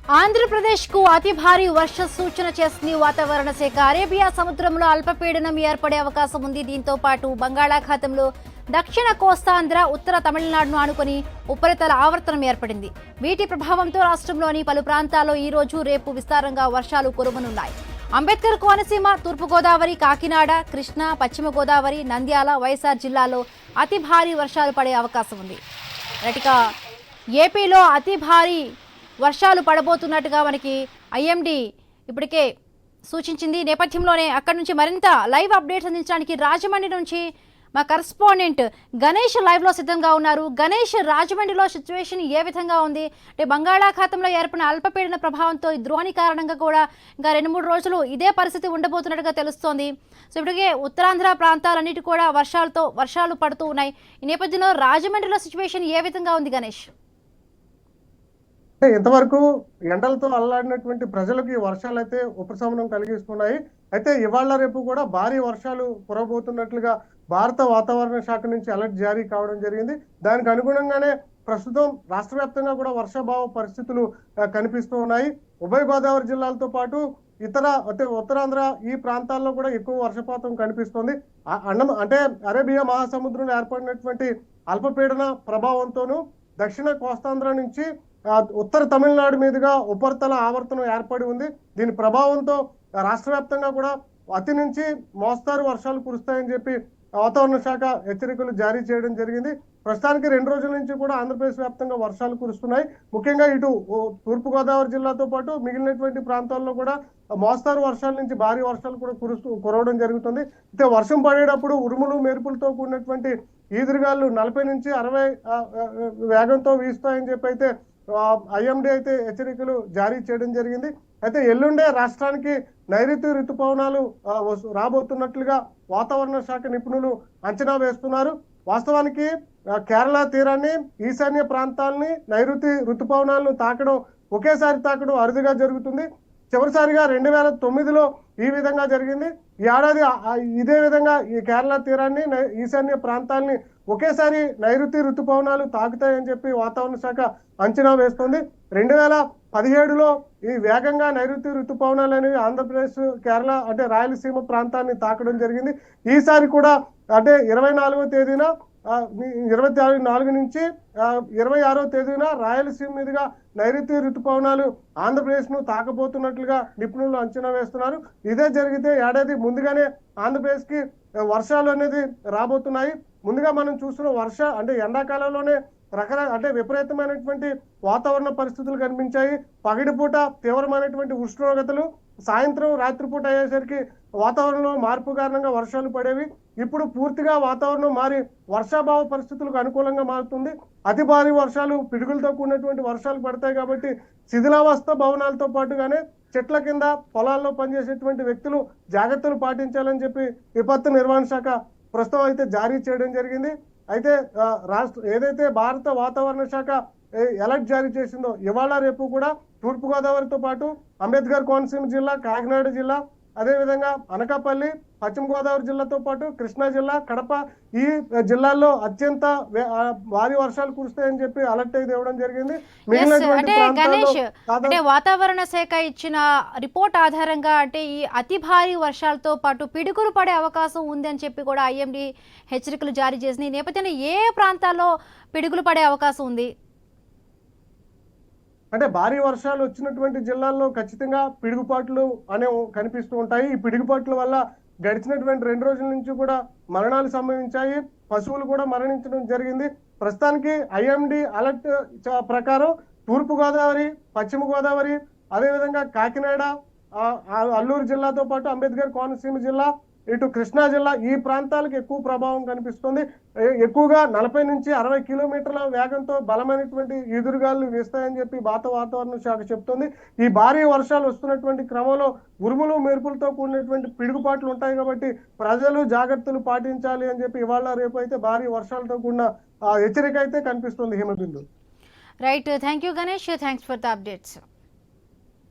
ఆంధ్రప్రదేశ్కు అతి భారీ వర్ష సూచన చేసింది వాతావరణ శాఖ. అరేబియా సముద్రంలో అల్పపీడనం ఏర్పడే అవకాశం ఉంది. దీంతో పాటు బంగాళాఖాతంలో దక్షిణ కోస్తాంధ్ర, ఉత్తర తమిళనాడును ఆనుకొని ఉపరితల ఆవర్తనం ఏర్పడింది. వీటి ప్రభావంతో రాష్ట్రంలోని పలు ప్రాంతాల్లో ఈ రోజు, రేపు విస్తారంగా వర్షాలు కురవనున్నాయి. అంబేద్కర్ కోనసీమ, తూర్పుగోదావరి, కాకినాడ, కృష్ణా, పశ్చిమ గోదావరి, నంద్యాల, వైఎస్ఆర్ జిల్లాలో అతి భారీ వర్షాలు పడే అవకాశం ఉంది. ఏపీలో అతి భారీ వర్షాలు పడబోతున్నట్టుగా మనకి ఐఎండీ ఇప్పటికే సూచించింది. నేపథ్యంలోనే అక్కడి నుంచి మరింత లైవ్ అప్డేట్స్ అందించడానికి రాజమండ్రి నుంచి మా కరెస్పాండెంట్ గణేష్ లైవ్లో సిద్ధంగా ఉన్నారు. గణేష్, రాజమండ్రిలో సిచ్యువేషన్ ఏ విధంగా ఉంది? అంటే బంగాళాఖాతంలో ఏర్పడిన అల్పపీడన ప్రభావంతో ఈ ద్రోణి కారణంగా కూడా ఇంకా 2-3 రోజులు ఇదే పరిస్థితి ఉండబోతున్నట్టుగా తెలుస్తోంది. సో ఇప్పటికే ఉత్తరాంధ్ర ప్రాంతాలన్నిటి కూడా వర్షాలు పడుతూ ఉన్నాయి. ఈ నేపథ్యంలో రాజమండ్రిలో సిచ్యువేషన్ ఏ విధంగా ఉంది గణేష్? ఇంతవరకు ఎండలతో అల్లాడినటువంటి ప్రజలకు ఈ వర్షాలు అయితే ఉపశమనం కలిగిస్తున్నాయి. అయితే ఇవాళ రేపు కూడా భారీ వర్షాలు కురవబోతున్నట్లుగా భారత వాతావరణ శాఖ నుంచి అలర్ట్ జారీ కావడం జరిగింది. దానికి అనుగుణంగానే ప్రస్తుతం రాష్ట్ర వ్యాప్తంగా కూడా వర్షాభావ పరిస్థితులు కనిపిస్తూ ఉన్నాయి. ఉభయ గోదావరి జిల్లాలతో పాటు ఇతర ఉత్తరాంధ్ర ఈ ప్రాంతాల్లో కూడా ఎక్కువ వర్షపాతం కనిపిస్తోంది. అంటే అరేబియా మహాసముద్రంలో ఏర్పడినటువంటి అల్పపీడన ప్రభావంతోనూ దక్షిణ కోస్తాంధ్ర నుంచి ఉత్తర తమిళనాడు మీదుగా ఉపరితల ఆవర్తనం ఏర్పడి ఉంది. దీని ప్రభావంతో రాష్ట్ర వ్యాప్తంగా కూడా అతి నుంచి మోస్తారు వర్షాలు కురుస్తాయని చెప్పి వాతావరణ శాఖ హెచ్చరికలు జారీ చేయడం జరిగింది. ప్రస్తుతానికి 2 రోజుల నుంచి కూడా ఆంధ్రప్రదేశ్ వ్యాప్తంగా వర్షాలు కురుస్తున్నాయి. ముఖ్యంగా ఇటు తూర్పుగోదావరి జిల్లాతో పాటు మిగిలినటువంటి ప్రాంతాల్లో కూడా మోస్తారు వర్షాల నుంచి భారీ వర్షాలు కూడా కురవడం జరుగుతుంది. అయితే వర్షం పడేటప్పుడు ఉరుములు మెరుపులతో కూడినటువంటి ఈదురుగాలు 40 నుంచి 60 వేగంతో వీస్తాయని చెప్పి అయితే ఐఎండీ అయితే హెచ్చరికలు జారీ చేయడం జరిగింది. అయితే ఎల్లుండే రాష్ట్రానికి నైరుతి ఋతుపవనాలు రాబోతున్నట్లుగా వాతావరణ శాఖ నిపుణులు అంచనా వేస్తున్నారు. వాస్తవానికి కేరళ తీరాన్ని, ఈశాన్య ప్రాంతాలని నైరుతి ఋతుపవనాలను ఒకేసారి తాకడం అరుదుగా జరుగుతుంది. చివరిసారిగా 2009లో ఈ విధంగా జరిగింది. ఈ ఏడాది ఇదే విధంగా ఈ కేరళ తీరాన్ని, ఈశాన్య ప్రాంతాలని ఒకేసారి నైరుతి ఋతుపవనాలు తాకుతాయని చెప్పి వాతావరణ శాఖ అంచనా వేస్తుంది. 2017లో ఈ వేగంగా నైరుతి ఋతుపవనాలు అనేవి ఆంధ్రప్రదేశ్, కేరళ అంటే రాయలసీమ ప్రాంతాన్ని తాకడం జరిగింది. ఈసారి కూడా అంటే 24వ తేదీన 24 నుంచి 26వ తేదీన రాయలసీమ మీదుగా నైరుతి ఋతుపవనాలు ఆంధ్రప్రదేశ్ ను తాకబోతున్నట్లుగా నిపుణులు అంచనా వేస్తున్నారు. ఇదే జరిగితే ఏడాది ముందుగానే ఆంధ్రప్రదేశ్ కి వర్షాలు అనేది రాబోతున్నాయి. ముందుగా మనం చూస్తున్న అంటే ఎండాకాలంలోనే అంటే విపరీతమైనటువంటి వాతావరణ పరిస్థితులు కనిపించాయి. పగటిపూట తీవ్రమైనటువంటి ఉష్ణోగ్రతలు, సాయంత్రం రాత్రిపూట అయ్యేసరికి వాతావరణంలో మార్పు కారణంగా వర్షాలు పడేవి. ఇప్పుడు పూర్తిగా వాతావరణం మారి వర్షాభావ పరిస్థితులకు అనుకూలంగా మారుతుంది. అతి భారీ వర్షాలు, పిడుగులతో కూడినటువంటి వర్షాలు పడతాయి. కాబట్టి శిథిలావస్థ భవనాలతో పాటుగానే చెట్ల కింద పొలాల్లో పనిచేసేటువంటి వ్యక్తులు జాగ్రత్తలు పాటించాలని చెప్పి విపత్తు నిర్వహణ శాఖ ప్రస్తుతం అయితే జారీ చేయడం జరిగింది. అయితే ఏదైతే భారత వాతావరణ శాఖ అలర్ట్ జారీ చేసిందో ఇవాళ రేపు కూడా తూర్పుగోదావరితో పాటు అంబేద్కర్ కోనసీమ జిల్లా, కాకినాడ జిల్లా, అదేవిధంగా అనకాపల్లి, పశ్చిమ గోదావరి జిల్లాతో పాటు కృష్ణా జిల్లా, కడప ఈ జిల్లాల్లో అత్యంత భారీ వర్షాలు కురుస్తాయని చెప్పి అలర్ట్ అయితే ఇవ్వడం జరిగింది. అంటే వాతావరణ శాఖ ఇచ్చిన రిపోర్ట్ ఆధారంగా అంటే ఈ అతి భారీ వర్షాలతో పాటు పిడుగులు పడే అవకాశం ఉంది అని చెప్పి కూడా ఐఎండీ హెచ్చరికలు జారీ చేసింది. ఈ నేపథ్యంలో ఏ ప్రాంతాల్లో పిడుగులు పడే అవకాశం ఉంది? అంటే భారీ వర్షాలు వచ్చినటువంటి జిల్లాల్లో ఖచ్చితంగా పిడుగుపాట్లు అనేవి కనిపిస్తూ ఉంటాయి. ఈ పిడుగుపాట్ల వల్ల గడిచినటువంటి 2 రోజుల నుంచి కూడా మరణాలు సంభవించాయి. పశువులు కూడా మరణించడం జరిగింది. ప్రస్తుతానికి ఐఎండీ అలర్ట్ ప్రకారం తూర్పుగోదావరి, పశ్చిమ గోదావరి, అదేవిధంగా కాకినాడ, అల్లూరు జిల్లాతో పాటు అంబేద్కర్ కోనసీమ జిల్లా, ఇటు కృష్ణా జిల్లా ఈ ప్రాంతాలకు ఎక్కువ ప్రభావం కనిపిస్తుంది. ఎక్కువగా 40 నుంచి 60 కిలోమీటర్ల వేగంతో బలమైనటువంటి ఈదురుగాలు వీస్తాయని చెప్పి భారత వాతావరణ శాఖ చెప్తుంది. ఈ భారీ వర్షాలు వస్తున్నటువంటి క్రమంలో ఉరుములు మెరుపులతో కూడినటువంటి పిడుగుపాట్లు ఉంటాయి. కాబట్టి ప్రజలు జాగ్రత్తలు పాటించాలి అని చెప్పి ఇవాళ రేపు అయితే భారీ వర్షాలతో కూడిన హెచ్చరిక అయితే కనిపిస్తుంది. Himabindu. Right, thank you Ganesh, thanks for the updates.